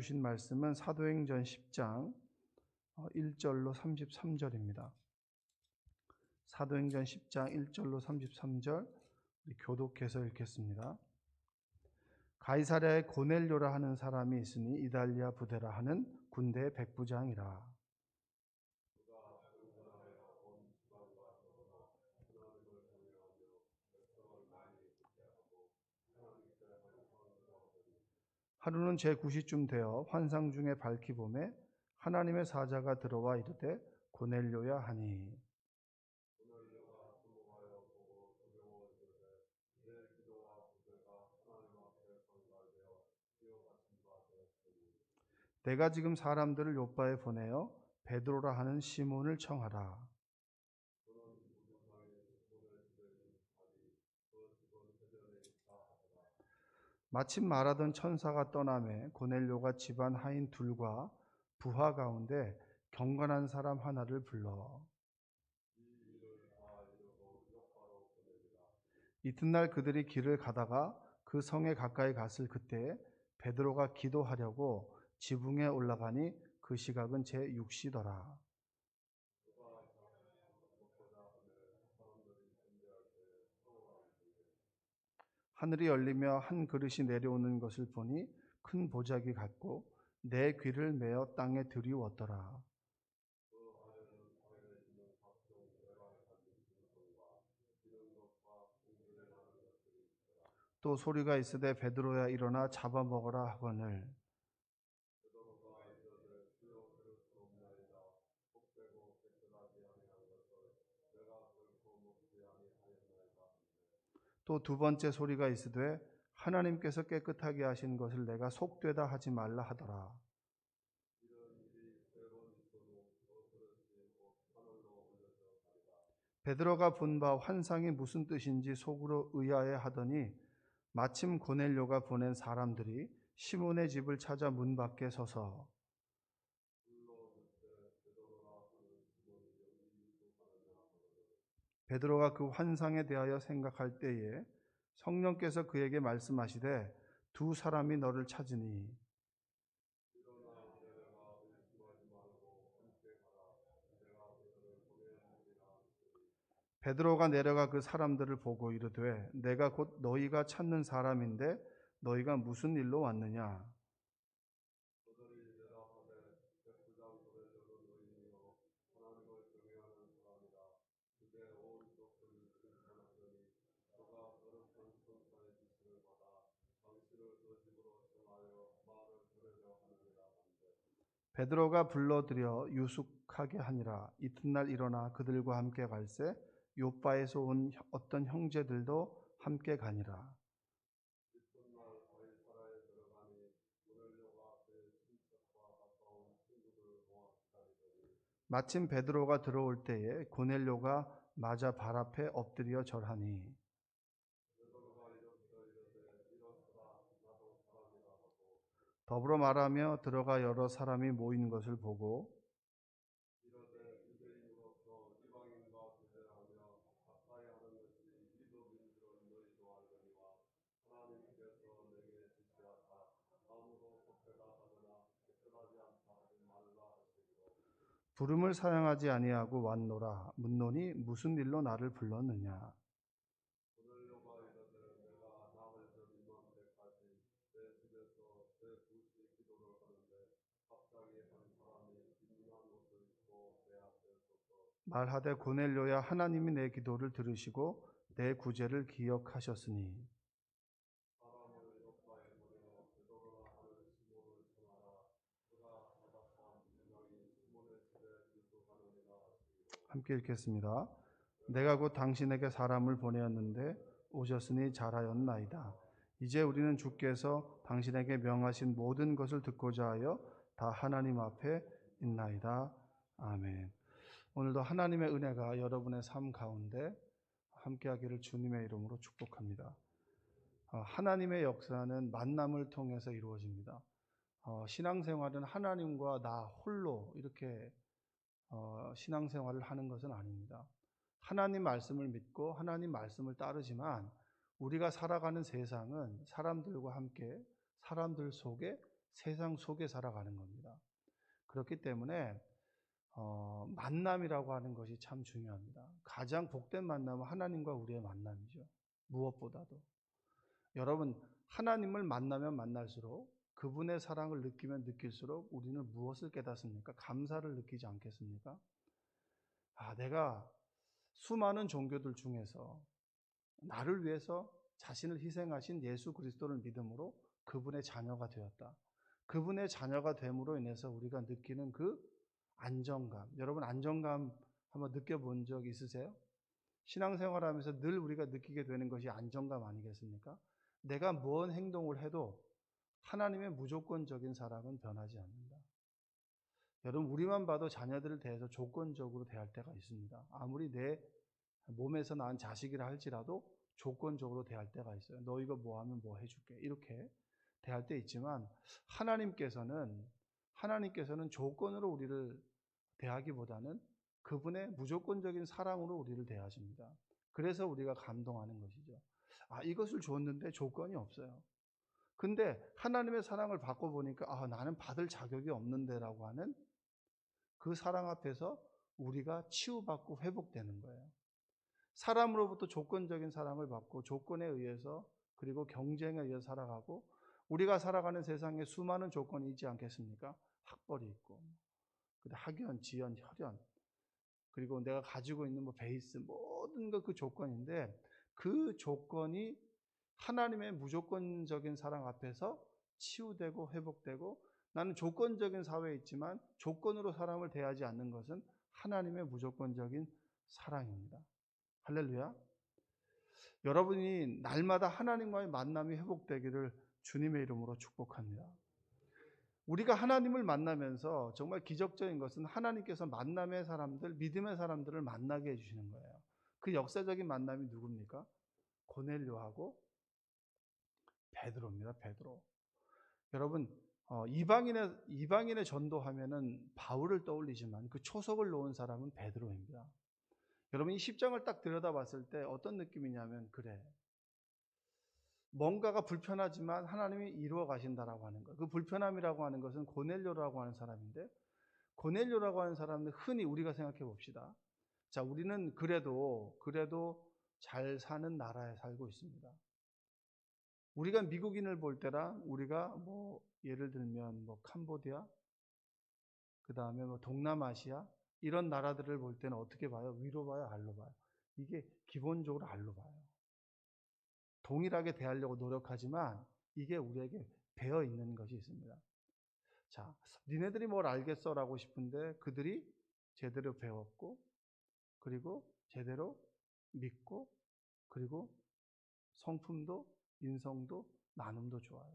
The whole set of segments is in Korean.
주신 말씀은 사도행전 10장 1절로 33절입니다. 사도행전 10장 1절로 33절 교독해서 읽겠습니다. 가이사랴에 고넬료라 하는 사람이 있으니 이달리아 부대라 하는 군대의 백부장이라. 하루는 제9시쯤 되어 환상 중에 밝히 보매 하나님의 사자가 들어와 이르되 고넬료야 하니, 내가 지금 사람들을 요바에 보내어 베드로라 하는 시몬을 청하라. 마침 말하던 천사가 떠나매 고넬료가 집안 하인 둘과 부하 가운데 경건한 사람 하나를 불러 이튿날 그들이 길을 가다가 그 성에 가까이 갔을 그때 베드로가 기도하려고 지붕에 올라가니 그 시각은 제6시더라. 하늘이 열리며 한 그릇이 내려오는 것을 보니 큰 보자기 같고 내 귀를 메어 땅에 들이웠더라. 또 소리가 있으되 베드로야 일어나 잡아먹어라 하거늘 또 두 번째 소리가 있으되 하나님께서 깨끗하게 하신 것을 내가 속되다 하지 말라 하더라. 베드로가 본 바 환상이 무슨 뜻인지 속으로 의아해 하더니 마침 고넬료가 보낸 사람들이 시몬의 집을 찾아 문 밖에 서서 베드로가 그 환상에 대하여 생각할 때에 성령께서 그에게 말씀하시되 두 사람이 너를 찾으니 베드로가 내려가 그 사람들을 보고 이르되 내가 곧 너희가 찾는 사람인데 너희가 무슨 일로 왔느냐. 베드로가 불러들여 유숙하게 하니라. 이튿날 일어나 그들과 함께 갈새 요바에서 온 어떤 형제들도 함께 가니라. 마침 베드로가 들어올 때에 고넬료가 맞아 발 앞에 엎드려 절하니 더불어 말하며 들어가 여러 사람이 모인 것을 보고 부름을 사양하지 아니하고 왔노라. 묻노니 무슨 일로 나를 불렀느냐. 말하되 고넬료야 하나님이 내 기도를 들으시고 내 구제를 기억하셨으니 함께 읽겠습니다. 내가 곧 당신에게 사람을 보내었는데 오셨으니 잘하였나이다. 이제 우리는 주께서 당신에게 명하신 모든 것을 듣고자 하여 다 하나님 앞에 있나이다. 아멘. 오늘도 하나님의 은혜가 여러분의 삶 가운데 함께하기를 주님의 이름으로 축복합니다. 하나님의 역사는 만남을 통해서 이루어집니다. 신앙생활은 하나님과 나 홀로 이렇게 신앙생활을 하는 것은 아닙니다. 하나님 말씀을 믿고 하나님 말씀을 따르지만 우리가 살아가는 세상은 사람들과 함께 사람들 속에 세상 속에 살아가는 겁니다. 그렇기 때문에 만남이라고 하는 것이 참 중요합니다. 가장 복된 만남은 하나님과 우리의 만남이죠. 무엇보다도. 여러분, 하나님을 만나면 만날수록, 그분의 사랑을 느끼면 느낄수록 우리는 무엇을 깨닫습니까? 감사를 느끼지 않겠습니까? 내가 수많은 종교들 중에서 나를 위해서 자신을 희생하신 예수 그리스도를 믿음으로 그분의 자녀가 되었다. 그분의 자녀가 됨으로 인해서 우리가 느끼는 그 안정감. 여러분, 안정감 한번 느껴본 적 있으세요? 신앙생활하면서 늘 우리가 느끼게 되는 것이 안정감 아니겠습니까? 내가 무언 행동을 해도 하나님의 무조건적인 사랑은 변하지 않는다. 여러분, 우리만 봐도 자녀들을 대해서 조건적으로 대할 때가 있습니다. 아무리 내 몸에서 낳은 자식이라 할지라도 조건적으로 대할 때가 있어요. 너 이거 뭐 하면 뭐 해줄게. 이렇게 대할 때 있지만, 하나님께서는 조건으로 우리를 대하기보다는 그분의 무조건적인 사랑으로 우리를 대하십니다. 그래서 우리가 감동하는 것이죠. 이것을 줬는데 조건이 없어요. 근데 하나님의 사랑을 받고 보니까 나는 받을 자격이 없는데라고 하는 그 사랑 앞에서 우리가 치유받고 회복되는 거예요. 사람으로부터 조건적인 사랑을 받고 조건에 의해서, 그리고 경쟁에 의해서 살아가고, 우리가 살아가는 세상에 수많은 조건이 있지 않겠습니까? 학벌이 있고, 학연, 지연, 혈연, 그리고 내가 가지고 있는 베이스, 모든 것 그 조건인데, 그 조건이 하나님의 무조건적인 사랑 앞에서 치유되고 회복되고, 나는 조건적인 사회에 있지만 조건으로 사람을 대하지 않는 것은 하나님의 무조건적인 사랑입니다. 할렐루야. 여러분이 날마다 하나님과의 만남이 회복되기를 주님의 이름으로 축복합니다. 우리가 하나님을 만나면서 정말 기적적인 것은 하나님께서 만남의 사람들, 믿음의 사람들을 만나게 해주시는 거예요. 그 역사적인 만남이 누굽니까? 고넬료하고 베드로입니다. 베드로. 여러분, 이방인의 전도하면은 바울을 떠올리지만 그 초석을 놓은 사람은 베드로입니다. 여러분, 이 10장을 딱 들여다봤을 때 어떤 느낌이냐면, 그래, 뭔가가 불편하지만 하나님이 이루어 가신다라고 하는 것. 그 불편함이라고 하는 것은 고넬료라고 하는 사람인데, 고넬료라고 하는 사람은 흔히 우리가 생각해 봅시다. 자, 우리는 그래도 잘 사는 나라에 살고 있습니다. 우리가 미국인을 볼 때랑 우리가 예를 들면 캄보디아, 그 다음에 동남아시아, 이런 나라들을 볼 때는 어떻게 봐요? 위로 봐요? 아래로 봐요? 이게 기본적으로 아래로 봐요. 동일하게 대하려고 노력하지만 이게 우리에게 배어 있는 것이 있습니다. 자, 니네들이 뭘 알겠어? 라고 싶은데 그들이 제대로 배웠고, 그리고 제대로 믿고, 그리고 성품도, 인성도, 나눔도 좋아요.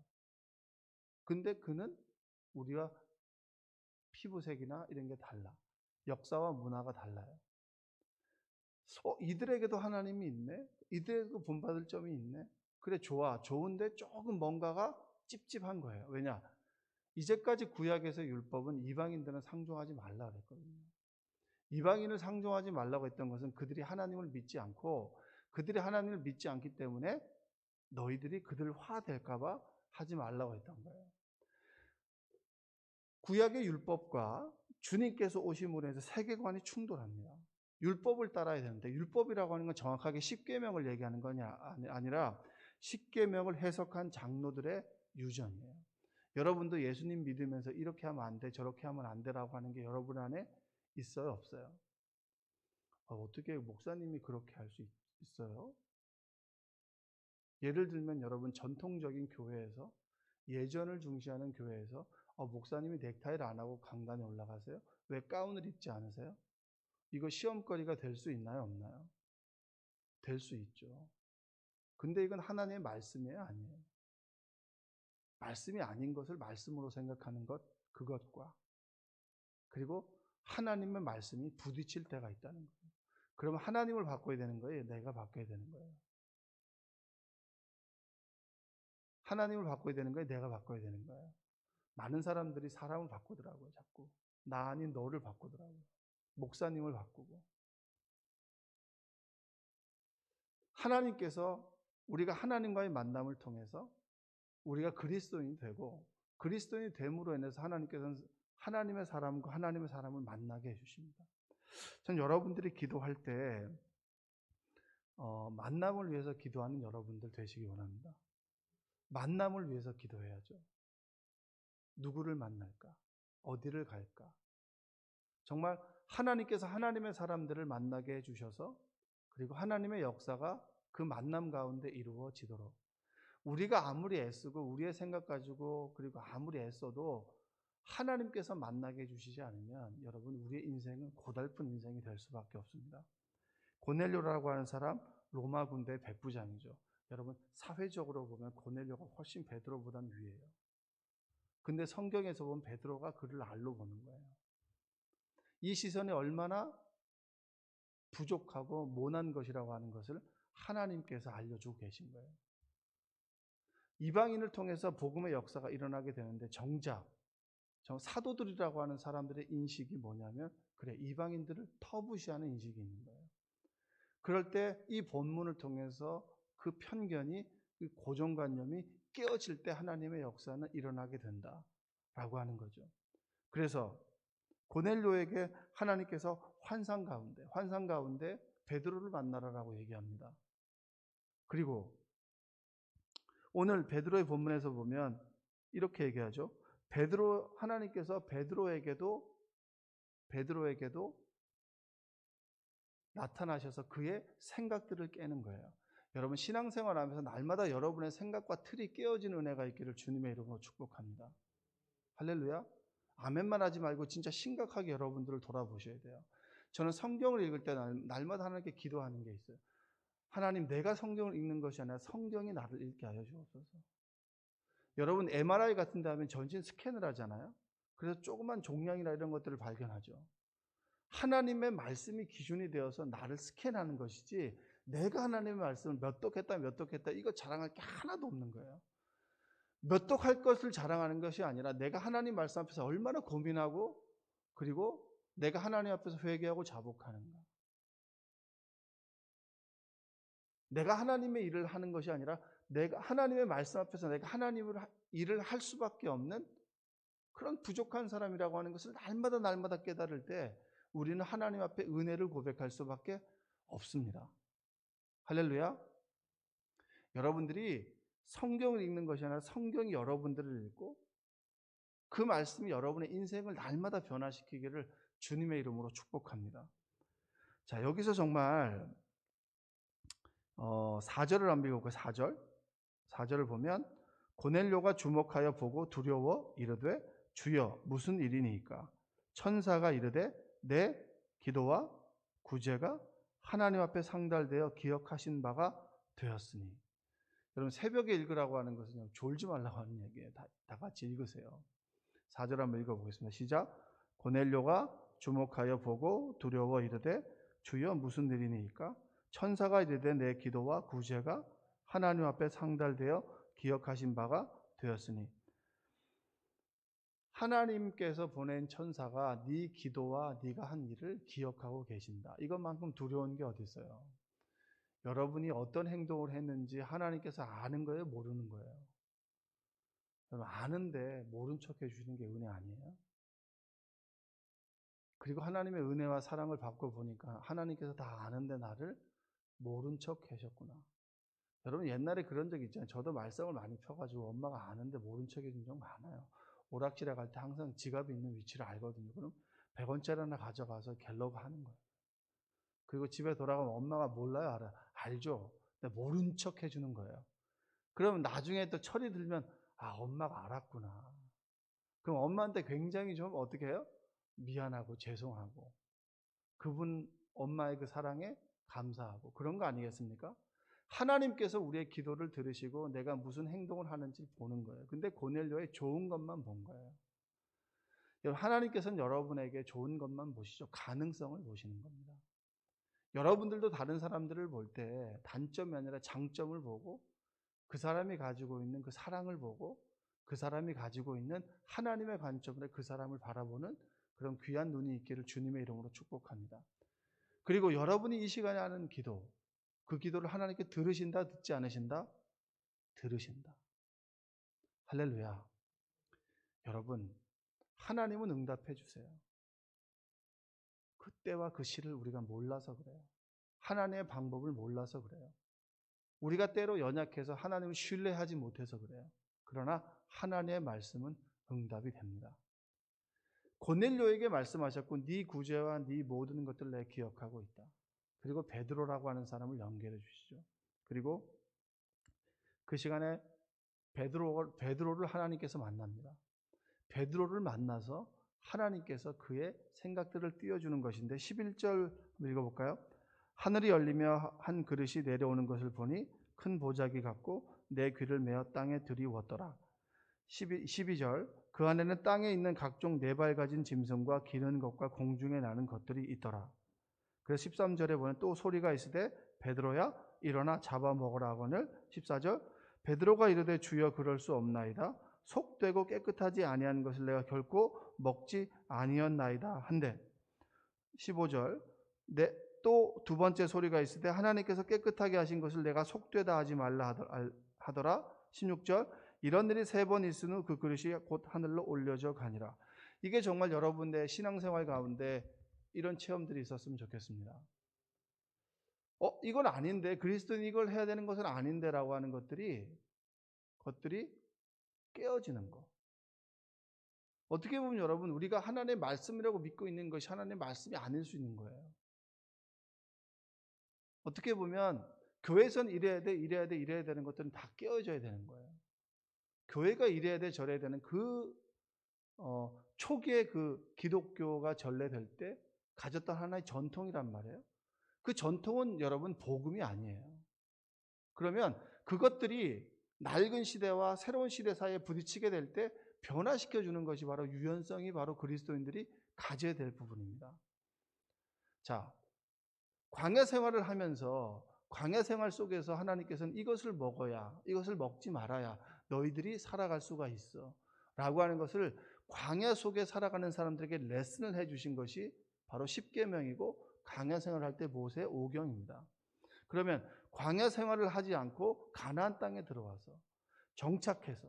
근데 그는 우리가 피부색이나 이런 게 달라. 역사와 문화가 달라요. 이들에게도 하나님이 있네? 이들에게도 본받을 점이 있네? 그래, 좋아. 좋은데 조금 뭔가가 찝찝한 거예요. 왜냐? 이제까지 구약에서 율법은 이방인들은 상종하지 말라 그랬거든요. 이방인을 상종하지 말라고 했던 것은 그들이 하나님을 믿지 않고, 그들이 하나님을 믿지 않기 때문에 너희들이 그들 화 될까봐 하지 말라고 했던 거예요. 구약의 율법과 주님께서 오심으로 해서 세계관이 충돌합니다. 율법을 따라야 되는데, 율법이라고 하는 건 정확하게 십계명을 얘기하는 거냐 아니라 십계명을 해석한 장로들의 유전이에요. 여러분도 예수님 믿으면서 이렇게 하면 안 돼, 저렇게 하면 안 되라고 하는 게 여러분 안에 있어요, 없어요? 어떻게 목사님이 그렇게 할 수 있어요? 예를 들면 여러분, 전통적인 교회에서, 예전을 중시하는 교회에서 목사님이 넥타이를 안 하고 강단에 올라가세요? 왜 가운을 입지 않으세요? 이거 시험거리가 될 수 있나요, 없나요? 될 수 있죠. 근데 이건 하나님의 말씀이에요, 아니에요? 말씀이 아닌 것을 말씀으로 생각하는 것, 그것과, 그리고 하나님의 말씀이 부딪힐 때가 있다는 거예요. 그러면 하나님을 바꿔야 되는 거예요? 내가 바꿔야 되는 거예요? 하나님을 바꿔야 되는 거예요? 내가 바꿔야 되는 거예요? 많은 사람들이 사람을 바꾸더라고요, 자꾸. 나 아닌 너를 바꾸더라고요. 목사님을 바꾸고. 하나님께서 우리가 하나님과의 만남을 통해서 우리가 그리스도인이 되고, 그리스도인이 됨으로 인해서 하나님께서는 하나님의 사람과 하나님의 사람을 만나게 해주십니다. 전 여러분들이 기도할 때 만남을 위해서 기도하는 여러분들 되시기 원합니다. 만남을 위해서 기도해야죠. 누구를 만날까? 어디를 갈까? 정말 하나님께서 하나님의 사람들을 만나게 해주셔서 그리고 하나님의 역사가 그 만남 가운데 이루어지도록, 우리가 아무리 애쓰고 우리의 생각 가지고 그리고 아무리 애써도 하나님께서 만나게 해주시지 않으면 여러분 우리의 인생은 고달픈 인생이 될 수밖에 없습니다. 고넬료라고 하는 사람 로마 군대의 백부장이죠. 여러분 사회적으로 보면 고넬료가 훨씬 베드로보다는 위에요. 근데 성경에서 보면 베드로가 그를 알로 보는 거예요. 이 시선이 얼마나 부족하고 모난 것이라고 하는 것을 하나님께서 알려주고 계신 거예요. 이방인을 통해서 복음의 역사가 일어나게 되는데 정작 사도들이라고 하는 사람들의 인식이 뭐냐면 그래 이방인들을 터부시하는 인식이 있는 거예요. 그럴 때 이 본문을 통해서 그 편견이, 그 고정관념이 깨어질 때 하나님의 역사는 일어나게 된다라고 하는 거죠. 그래서 고넬료에게 하나님께서 환상 가운데 베드로를 만나라라고 얘기합니다. 그리고 오늘 베드로의 본문에서 보면 이렇게 얘기하죠. 하나님께서 베드로에게도 나타나셔서 그의 생각들을 깨는 거예요. 여러분 신앙생활 하면서 날마다 여러분의 생각과 틀이 깨어지는 은혜가 있기를 주님의 이름으로 축복합니다. 할렐루야. 아멘만 하지 말고 진짜 심각하게 여러분들을 돌아보셔야 돼요. 저는 성경을 읽을 때 날마다 하나님께 기도하는 게 있어요. 하나님, 내가 성경을 읽는 것이 아니라 성경이 나를 읽게 하여 주옵소서. 여러분 MRI 같은 데 하면 전신 스캔을 하잖아요. 그래서 조그만 종양이나 이런 것들을 발견하죠. 하나님의 말씀이 기준이 되어서 나를 스캔하는 것이지 내가 하나님의 말씀을 몇 독했다 이거 자랑할 게 하나도 없는 거예요. 몇 독할 것을 자랑하는 것이 아니라 내가 하나님 말씀 앞에서 얼마나 고민하고 그리고 내가 하나님 앞에서 회개하고 자복하는가. 내가 하나님의 일을 하는 것이 아니라 내가 하나님의 말씀 앞에서 내가 하나님의 일을 할 수밖에 없는 그런 부족한 사람이라고 하는 것을 날마다 깨달을 때 우리는 하나님 앞에 은혜를 고백할 수밖에 없습니다. 할렐루야. 여러분들이 성경을 읽는 것이 아니라 성경이 여러분들을 읽고 그 말씀이 여러분의 인생을 날마다 변화시키기를 주님의 이름으로 축복합니다. 자, 여기서 정말 4절을 한번 읽어볼까요? 4절을 보면 고넬료가 주목하여 보고 두려워 이르되 주여 무슨 일이니까? 천사가 이르되 내 기도와 구제가 하나님 앞에 상달되어 기억하신 바가 되었으니. 여러분 새벽에 읽으라고 하는 것은 그냥 졸지 말라고 하는 얘기예요. 다 같이 읽으세요. 4절 한번 읽어보겠습니다. 시작. 고넬료가 주목하여 보고 두려워 이르되 주여 무슨 일이니까? 천사가 이르되 내 기도와 구제가 하나님 앞에 상달되어 기억하신 바가 되었으니. 하나님께서 보낸 천사가 네 기도와 네가 한 일을 기억하고 계신다. 이것만큼 두려운 게 어디 있어요? 여러분이 어떤 행동을 했는지 하나님께서 아는 거예요? 모르는 거예요? 여러분 아는데 모른 척 해주시는 게 은혜 아니에요? 그리고 하나님의 은혜와 사랑을 받고 보니까 하나님께서 다 아는데 나를 모른 척 하셨구나. 여러분 옛날에 그런 적 있잖아요. 저도 말썽을 많이 펴가지고 엄마가 아는데 모른 척 해준 적 많아요. 오락실에 갈 때 항상 지갑이 있는 위치를 알거든요. 그럼 100원짜리 하나 가져가서 갤러브 하는 거예요. 그리고 집에 돌아가면 엄마가 몰라요? 알아요? 알죠? 근데 모른 척 해주는 거예요. 그러면 나중에 또 철이 들면 아 엄마가 알았구나. 그럼 엄마한테 굉장히 좀 어떻게 해요? 미안하고 죄송하고 그분 엄마의 그 사랑에 감사하고 그런 거 아니겠습니까? 하나님께서 우리의 기도를 들으시고 내가 무슨 행동을 하는지 보는 거예요. 근데 고넬료의 좋은 것만 본 거예요. 하나님께서는 여러분에게 좋은 것만 보시죠. 가능성을 보시는 겁니다. 여러분들도 다른 사람들을 볼 때 단점이 아니라 장점을 보고 그 사람이 가지고 있는 그 사랑을 보고 그 사람이 가지고 있는 하나님의 관점으로 그 사람을 바라보는 그런 귀한 눈이 있기를 주님의 이름으로 축복합니다. 그리고 여러분이 이 시간에 하는 기도, 그 기도를 하나님께 들으신다, 듣지 않으신다? 들으신다. 할렐루야. 여러분, 하나님은 응답해 주세요. 그때와 그 시를 우리가 몰라서 그래요. 하나님의 방법을 몰라서 그래요. 우리가 때로 연약해서 하나님을 신뢰하지 못해서 그래요. 그러나 하나님의 말씀은 응답이 됩니다. 고넬료에게 말씀하셨고 네 구제와 네 모든 것들을 내가 기억하고 있다. 그리고 베드로라고 하는 사람을 연결해 주시죠. 그리고 그 시간에 베드로를 하나님께서 만납니다. 베드로를 만나서 하나님께서 그의 생각들을 띄워주는 것인데 11절 읽어볼까요? 하늘이 열리며 한 그릇이 내려오는 것을 보니 큰 보자기 같고 내 귀를 메어 땅에 들이웠더라. 12절 그 안에는 땅에 있는 각종 네 발 가진 짐승과 기는 것과 공중에 나는 것들이 있더라. 그래서 13절에 보면 또 소리가 있으되 베드로야 일어나 잡아먹으라 하거늘 14절 베드로가 이르되 주여 그럴 수 없나이다. 속되고 깨끗하지 아니한 것을 내가 결코 먹지 아니었나이다 한데 15절 또 두 번째 소리가 있으되 하나님께서 깨끗하게 하신 것을 내가 속되다 하지 말라 하더라. 16절 이런 일이 세 번 있은 후 그 그릇이 곧 하늘로 올려져 가니라. 이게 정말 여러분의 신앙생활 가운데 이런 체험들이 있었으면 좋겠습니다. 이건 아닌데 그리스도인이 이걸 해야 되는 것은 아닌데라고 하는 것들이 깨어지는 거. 어떻게 보면 여러분 우리가 하나님의 말씀이라고 믿고 있는 것이 하나님의 말씀이 아닐 수 있는 거예요. 어떻게 보면 교회에서는 이래야 돼, 이래야 돼, 이래야 되는 것들은 다 깨어져야 되는 거예요. 교회가 이래야 돼, 저래야 되는 초기에 그 기독교가 전래될 때 가졌던 하나의 전통이란 말이에요. 그 전통은 여러분 복음이 아니에요. 그러면 그것들이 낡은 시대와 새로운 시대 사이에 부딪히게 될 때 변화시켜 주는 것이 바로 유연성이 바로 그리스도인들이 가져야 될 부분입니다. 자, 광야 생활을 하면서 광야 생활 속에서 하나님께서는 이것을 먹어야, 이것을 먹지 말아야 너희들이 살아갈 수가 있어 라고 하는 것을 광야 속에 살아가는 사람들에게 레슨을 해주신 것이 바로 십계명이고 광야 생활을 할 때 모세 오경입니다. 그러면 광야 생활을 하지 않고 가나안 땅에 들어와서 정착해서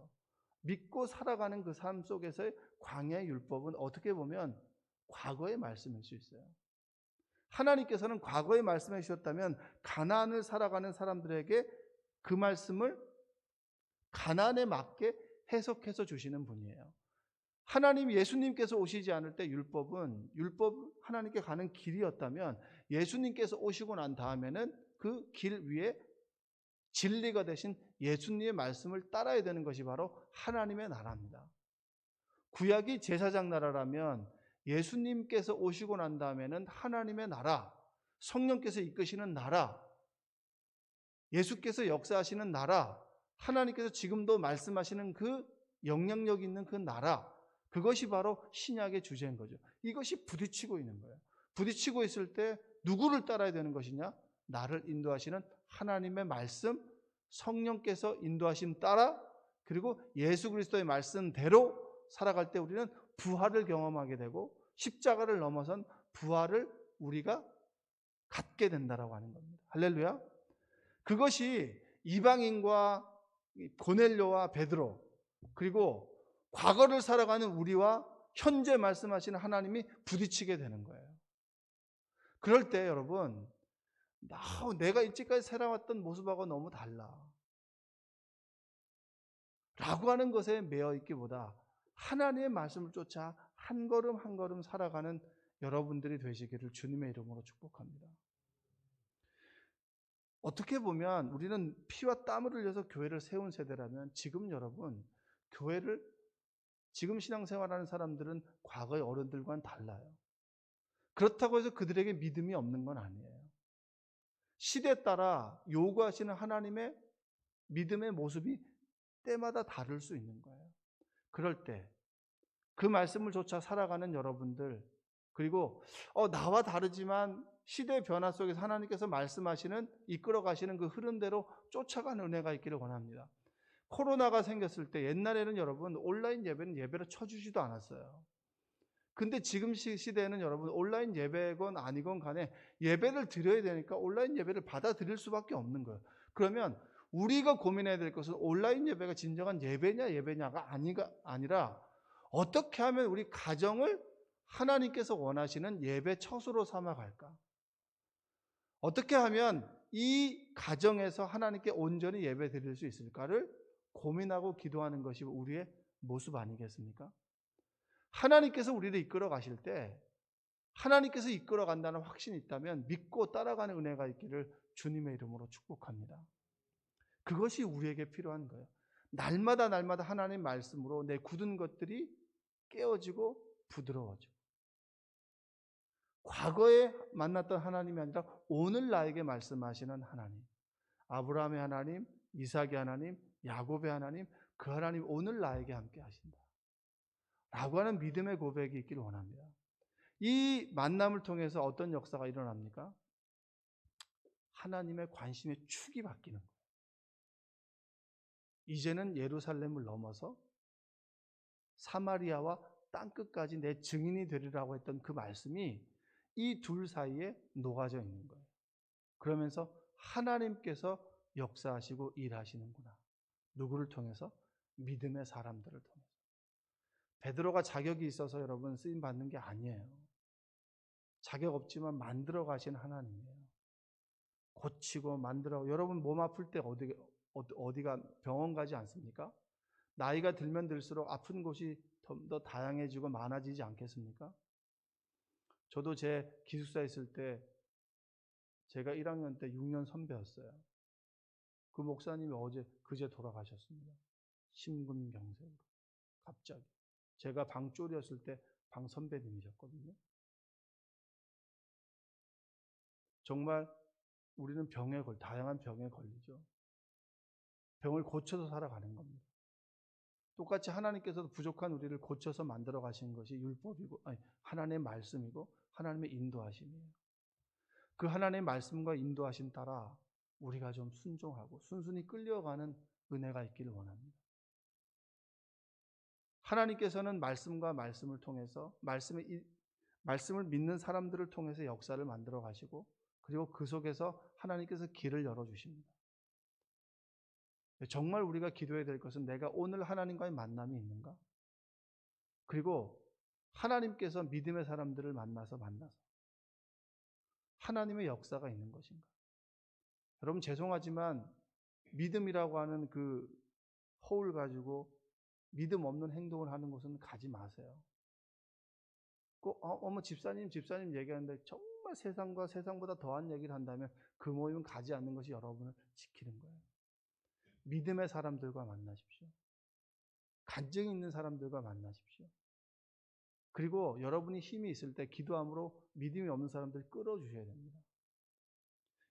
믿고 살아가는 그 삶 속에서의 광야의 율법은 어떻게 보면 과거의 말씀일 수 있어요. 하나님께서는 과거에 말씀해 주셨다면 가나안을 살아가는 사람들에게 그 말씀을 가나안에 맞게 해석해서 주시는 분이에요. 하나님 예수님께서 오시지 않을 때 율법 하나님께 가는 길이었다면 예수님께서 오시고 난 다음에는 그 길 위에 진리가 되신 예수님의 말씀을 따라야 되는 것이 바로 하나님의 나라입니다. 구약이 제사장 나라라면 예수님께서 오시고 난 다음에는 하나님의 나라, 성령께서 이끄시는 나라, 예수께서 역사하시는 나라, 하나님께서 지금도 말씀하시는 그 영향력 있는 그 나라, 그것이 바로 신약의 주제인 거죠. 이것이 부딪히고 있는 거예요. 부딪히고 있을 때 누구를 따라야 되는 것이냐? 나를 인도하시는 하나님의 말씀, 성령께서 인도하심 따라, 그리고 예수 그리스도의 말씀대로 살아갈 때 우리는 부활을 경험하게 되고 십자가를 넘어선 부활을 우리가 갖게 된다라고 하는 겁니다. 할렐루야. 그것이 이방인과 고넬료와 베드로 그리고 과거를 살아가는 우리와 현재 말씀하시는 하나님이 부딪히게 되는 거예요. 그럴 때 여러분 내가 일찍까지 살아왔던 모습하고 너무 달라 라고 하는 것에 매여 있기보다 하나님의 말씀을 쫓아 한 걸음 한 걸음 살아가는 여러분들이 되시기를 주님의 이름으로 축복합니다. 어떻게 보면 우리는 피와 땀을 흘려서 교회를 세운 세대라면 지금 여러분 교회를 지금 신앙생활하는 사람들은 과거의 어른들과는 달라요. 그렇다고 해서 그들에게 믿음이 없는 건 아니에요. 시대에 따라 요구하시는 하나님의 믿음의 모습이 때마다 다를 수 있는 거예요. 그럴 때 그 말씀을 쫓아 살아가는 여러분들 그리고 나와 다르지만 시대의 변화 속에서 하나님께서 말씀하시는 이끌어 가시는 그 흐름대로 쫓아가는 은혜가 있기를 원합니다. 코로나가 생겼을 때 옛날에는 여러분 온라인 예배는 예배로 쳐주지도 않았어요. 근데 지금 시대에는 여러분 온라인 예배건 아니건 간에 예배를 드려야 되니까 온라인 예배를 받아들일 수밖에 없는 거예요. 그러면 우리가 고민해야 될 것은 온라인 예배가 진정한 예배냐가 아니라 어떻게 하면 우리 가정을 하나님께서 원하시는 예배 처소로 삼아갈까? 어떻게 하면 이 가정에서 하나님께 온전히 예배 드릴 수 있을까를 고민하고 기도하는 것이 우리의 모습 아니겠습니까? 하나님께서 우리를 이끌어 가실 때 하나님께서 이끌어 간다는 확신이 있다면 믿고 따라가는 은혜가 있기를 주님의 이름으로 축복합니다. 그것이 우리에게 필요한 거예요. 날마다 하나님 말씀으로 내 굳은 것들이 깨어지고 부드러워지고, 과거에 만났던 하나님이 아니라 오늘 나에게 말씀하시는 하나님, 아브라함의 하나님, 이삭의 하나님, 야곱의 하나님, 그 하나님 오늘 나에게 함께 하신다 라고 하는 믿음의 고백이 있기를 원합니다. 이 만남을 통해서 어떤 역사가 일어납니까? 하나님의 관심의 축이 바뀌는 거예요. 이제는 예루살렘을 넘어서 사마리아와 땅끝까지 내 증인이 되리라고 했던 그 말씀이 이 둘 사이에 녹아져 있는 거예요. 그러면서 하나님께서 역사하시고 일하시는구나. 누구를 통해서? 믿음의 사람들을 통해서. 베드로가 자격이 있어서 여러분 쓰임 받는 게 아니에요. 자격 없지만 만들어 가신 하나님이에요. 고치고 만들어. 여러분 몸 아플 때 어디가 병원 가지 않습니까? 나이가 들면 들수록 아픈 곳이 더 다양해지고 많아지지 않겠습니까? 저도 제 기숙사에 있을 때 제가 1학년 때 6년 선배였어요. 그 목사님이 그제 돌아가셨습니다. 심근경색. 갑자기. 제가 방 쫄이었을 때 방 선배님이셨거든요. 정말 우리는 다양한 병에 걸리죠. 병을 고쳐서 살아가는 겁니다. 똑같이 하나님께서도 부족한 우리를 고쳐서 만들어 가시는 것이 율법이고, 하나님의 말씀이고 하나님의 인도하심이에요. 그 하나님의 말씀과 인도하심 따라 우리가 좀 순종하고 순순히 끌려가는 은혜가 있기를 원합니다. 하나님께서는 말씀과 말씀을 통해서 말씀을 믿는 사람들을 통해서 역사를 만들어 가시고, 그리고 그 속에서 하나님께서 길을 열어주십니다. 정말 우리가 기도해야 될 것은 내가 오늘 하나님과의 만남이 있는가? 그리고 하나님께서 믿음의 사람들을 만나서 하나님의 역사가 있는 것인가? 여러분 죄송하지만 믿음이라고 하는 그 허울 가지고 믿음 없는 행동을 하는 곳은 가지 마세요. 어머 집사님 얘기하는데 정말 세상보다 더한 얘기를 한다면 그 모임은 가지 않는 것이 여러분을 지키는 거예요. 믿음의 사람들과 만나십시오. 간증이 있는 사람들과 만나십시오. 그리고 여러분이 힘이 있을 때 기도함으로 믿음이 없는 사람들을 끌어주셔야 됩니다.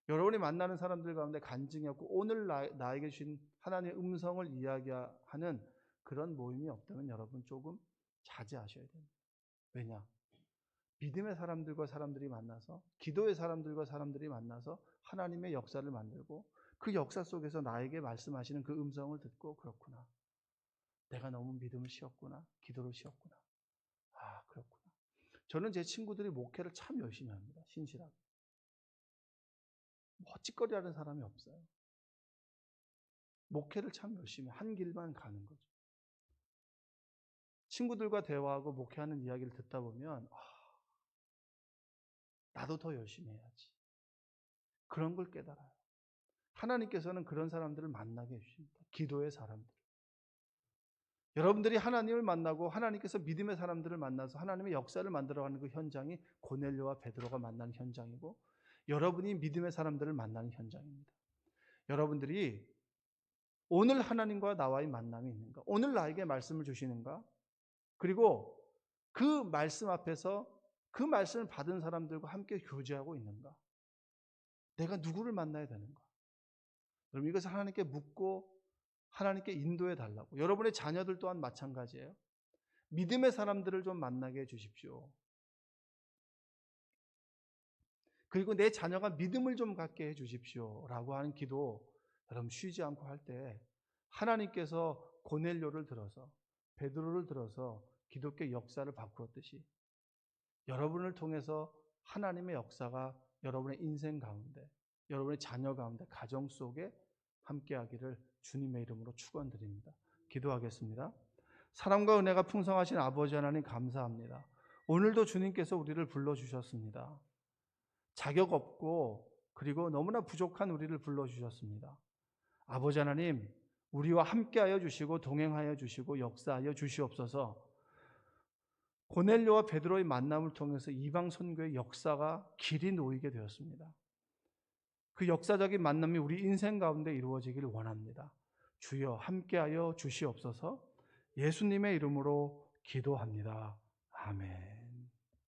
여러분이 만나는 사람들 가운데 간증이 없고 오늘 나에게 주신 하나님의 음성을 이야기하는 그런 모임이 없다면 여러분 조금 자제하셔야 됩니다. 왜냐? 믿음의 사람들과 사람들이 만나서, 기도의 사람들과 사람들이 만나서 하나님의 역사를 만들고, 그 역사 속에서 나에게 말씀하시는 그 음성을 듣고, 그렇구나. 내가 너무 믿음을 쉬었구나. 기도를 쉬었구나. 아, 그렇구나. 저는 제 친구들이 목회를 참 열심히 합니다. 신실하게. 헛짓거리 하는 사람이 없어요. 목회를 참 열심히 한 길만 가는 거죠. 친구들과 대화하고 목회하는 이야기를 듣다 보면 나도 더 열심히 해야지. 그런 걸 깨달아요. 하나님께서는 그런 사람들을 만나게 해주십니다. 기도의 사람들. 여러분들이 하나님을 만나고 하나님께서 믿음의 사람들을 만나서 하나님의 역사를 만들어가는 그 현장이 고넬료와 베드로가 만나는 현장이고, 여러분이 믿음의 사람들을 만나는 현장입니다. 여러분들이 오늘 하나님과 나와의 만남이 있는가? 오늘 나에게 말씀을 주시는가? 그리고 그 말씀 앞에서 그 말씀을 받은 사람들과 함께 교제하고 있는가? 내가 누구를 만나야 되는가? 여러분 이것을 하나님께 묻고 하나님께 인도해 달라고. 여러분의 자녀들 또한 마찬가지예요. 믿음의 사람들을 좀 만나게 해 주십시오. 그리고 내 자녀가 믿음을 좀 갖게 해 주십시오 라고 하는 기도 여러분 쉬지 않고 할 때 하나님께서 고넬료를 들어서 베드로를 들어서 기독교 역사를 바꾸었듯이 여러분을 통해서 하나님의 역사가 여러분의 인생 가운데, 여러분의 자녀 가운데, 가정 속에 함께하기를 주님의 이름으로 축원드립니다. 기도하겠습니다. 사랑과 은혜가 풍성하신 아버지 하나님 감사합니다. 오늘도 주님께서 우리를 불러주셨습니다. 자격 없고 그리고 너무나 부족한 우리를 불러주셨습니다. 아버지 하나님, 우리와 함께하여 주시고 동행하여 주시고 역사하여 주시옵소서. 고넬료와 베드로의 만남을 통해서 이방 선교의 역사가 길이 놓이게 되었습니다. 그 역사적인 만남이 우리 인생 가운데 이루어지기를 원합니다. 주여 함께하여 주시옵소서. 예수님의 이름으로 기도합니다. 아멘.